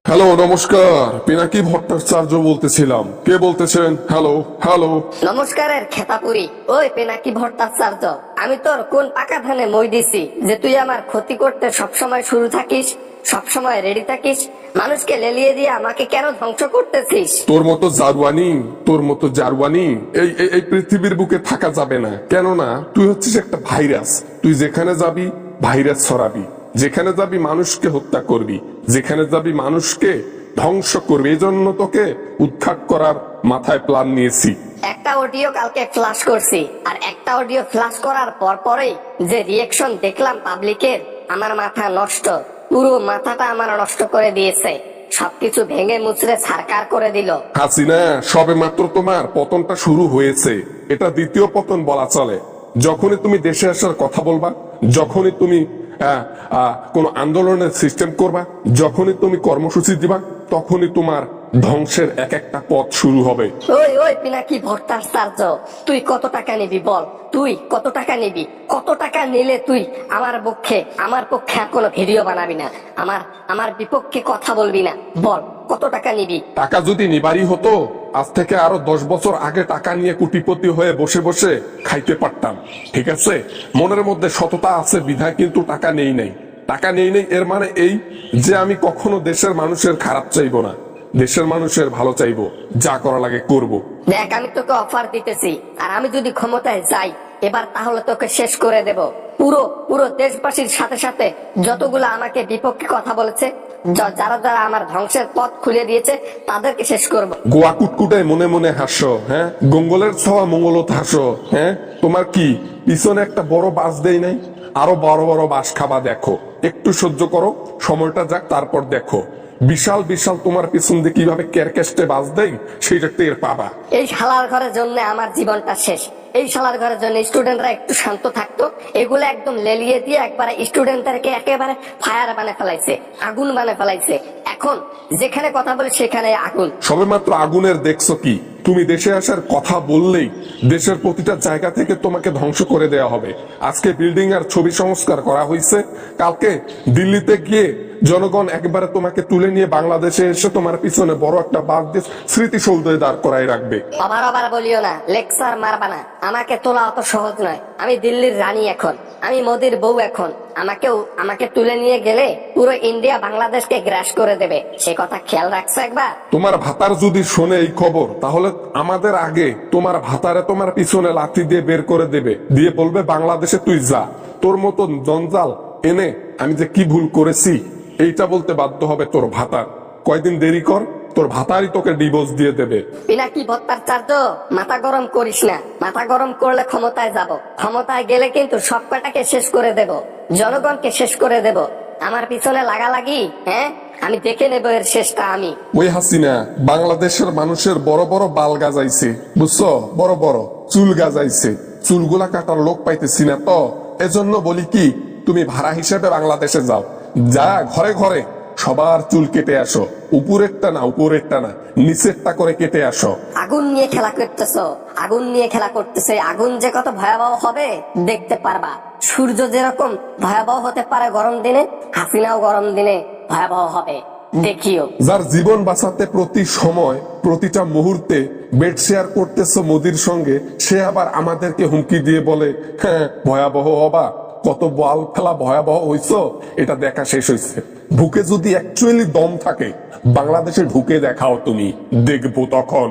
Hello, নমস্কার। পিনাকি ভট্টাচার্য বলতেছিলাম। কে বলতেছেন? Hello hello. নমস্কারের খেতাপুরি। ওই পেনাকি ভট্টাচার্য, আমি তোর কোন পাকা ধানে মই দিছি যে তুই আমার ক্ষতি করতে সবসময় শুরু থাকিস, সবসময় রেডি থাকিস? মানুষকে লেলিয়ে দিয়ে আমাকে কেন ধ্বংস করতেছিস? তোর মতো জারওয়ানি এই এই এই পৃথিবীর বুকে থাকা যাবে না। কেননা তুই হচ্ছিস একটা ভাইরাস। তুই যেখানে যাবি ভাইরাস ছড়াবি, যেখানে যাবি মানুষকে হত্যা করবি, যেখানে যাবি মানুষকে ধ্বংস করবি। এই জন্য তোকে উৎখাত করার মাথায় প্ল্যান নিয়েছি। একটা অডিও কালকে ফ্লাশ করছি, আর একটা অডিও ফ্লাশ করার পরেই যে রিয়েকশন দেখলাম পাবলিকের, আমার মাথা নষ্ট। পুরো মাথাটা আমার নষ্ট করে দিয়েছে, সবকিছু ভেঙে মুচড়ে ছারকার করে দিল। হাসিনা, সবে মাত্র তোমার পতনটা শুরু হয়েছে। এটা দ্বিতীয় পতন বলা চলে। যখনই তুমি দেশে আসার কথা বলবা, যখনই তুমি কোন আন্দোলনের সিস্টেম করবা, যখনই তুমি কর্মসূচি দিবা, তখনই তোমার ধ্বংসের এক একটা পথ শুরু হবে। ওই ওই পিনাকি ভট্টাচার্য, তুই কত টাকা নিবি বল? তুই কত টাকা নিবি? কত টাকা নিলে তুই আমার পক্ষে আর কোনো ভিডিও বানাবি না, আমার বিপক্ষে কথা বলবি না? বল, কত টাকা নিবি? টাকা যদি নিবারই হতো, আজ থেকে আরো 10 বছর আগে টাকা নিয়ে কোটিপতি হয়ে বসে বসে খাইতে পারতাম। ঠিক আছে, মনের মধ্যে সততা আছে বিধায় কিন্তু টাকা নেই নাই। টাকা নেই নাই এর মানে এই যে আমি কখনো দেশের মানুষের খারাপ চাইবো না, দেশের মানুষের ভালো চাইবো, যা করা লাগে করব। দেখ, আমি তোকে অফার দিতেছি, আর আমি যদি ক্ষমতায় যাই এবার, তাহলে তোকে শেষ করে দেব। পুরো পুরো দেশবাসীর সাথে সাথে যতগুলো আমাকে বিপক্ষে কথা বলেছে, যারা যারা আমার ধ্বংসের পথ খুলে দিয়েছে, তাদেরকে শেষ করব। গোয়া কুটকুটে মনে মনে হাসো, হ্যাঁ? গঙ্গলের ছোঁয়া মঙ্গলত হাসো, হ্যাঁ? তোমার কি পিছনে একটা বড় বাস দেই নাই? আরো বড় বড় বাস খাবা দেখো। একটু সহ্য করো, সময়টা যাক, তারপর দেখো বিশাল বিশাল তোমার পিছন দিয়ে কিভাবে ক্যারকেস্টে বাস দেই, সেইটা টের পাবা। এই শালার ঘরের জন্য আমার জীবনটা শেষ। এই শালার ঘরের জন্য স্টুডেন্টরা একটু শান্ত থাকতো, এগুলো একদম লেলিয়ে দিয়ে একবারে স্টুডেন্টদেরকে একেবারে ফায়ার বানিয়ে ফেলাইছে, আগুন বানিয়ে ফেলাইছে। এখন যেখানে কথা বলি সেখানে আগুন। সবে মাত্র আগুনের দেখছো কি? তুমি দেশে আসার কথা বললেই দেশের প্রতিটা জায়গা থেকে তোমাকে ধ্বংস করে দেওয়া হবে। আজকে বিল্ডিং আর ছবি সংস্কার করা হয়েছে, কালকে দিল্লিতে গিয়ে জনগণ একবারে তোমাকে তুলে নিয়ে বাংলাদেশে এসে তোমার পিছনে বড় একটা বাস দিয়ে স্মৃতিসৌধে দাঁড় করাই রাখবে। আবার বলিও না, লেকচার মারবা না। আমাকে তোলা অত সহজ নয়। আমি দিল্লির রানী এখন, আমি মোদির বউ এখন। আমাকে তুলে নিয়ে গেলে পুরো ইন্ডিয়া বাংলাদেশকে গ্রাস করে দেবে, সে কথা খেয়াল রাখছো একবার? তোমার ভাতার যদি শোনে এই খবর, তাহলে আমাদের আগে তোমার ভাতারে তোমার পিছনে লাঠি দিয়ে বের করে দেবে, দিয়ে বলবে বাংলাদেশে তুই যা। তোর মতন জঞ্জাল এনে আমি যে কি ভুল করেছি এইটা বলতে বাধ্য হবে তোর ভাতার। কয়দিন দেরি কর, তোর ভাতারই তোকে ডিভোর্স দিয়ে দেবে। পিনাকি ভট্টাচার্য, মাথা গরম করিস না। মাথা গরম করলে ক্ষমতায় যাব, ক্ষমতায় গেলে কিন্তু সব কটাকে শেষ করে দেব, জনগণকে শেষ করে দেব। আমার পিছনে লাগালাগি, হ্যাঁ, আমি দেখে নেব এর শেষটা আমি। ওই হাসিনা বাংলাদেশের মানুষের বড় বড় বাল গাজাইছে, বুঝছো? বড় বড় চুল গাজাইছে, চুলগুলা কাটার লোক পাইতেছি না, তো এজন্য বলি কি, তুমি ভাড়া হিসেবে বাংলাদেশে যাও, যা ঘরে ঘরে সবার চুল কেটে আসো। উপরেরটা না নিচেরটা করে কেটে আসো। আগুন নিয়ে খেলা করতেছো, আগুন নিয়ে খেলা করতেছে। আগুন যে কত ভয়াবহ হবে দেখতে পারবা। সূর্য যেরকম ভয়াবহ হতে পারে গরম দিনে, হাসিনাও গরম দিনে ভয়াবহ হবে, দেখিও। যার জীবন বাঁচাতে প্রতি সময় প্রতিটা মুহূর্তে বেড শেয়ার করতেছো মোদির সঙ্গে, সে আবার আমাদেরকে হুমকি দিয়ে বলে হ্যাঁ ভয়াবহ হবা। কত বল ফেলা ভয়াবহ হইছো এটা দেখা শেষ হয়েছে। বুকে যদি অ্যাকচুয়ালি দম থাকে বাংলাদেশে ঢুকে দেখাও, তুমি দেখবো তখন।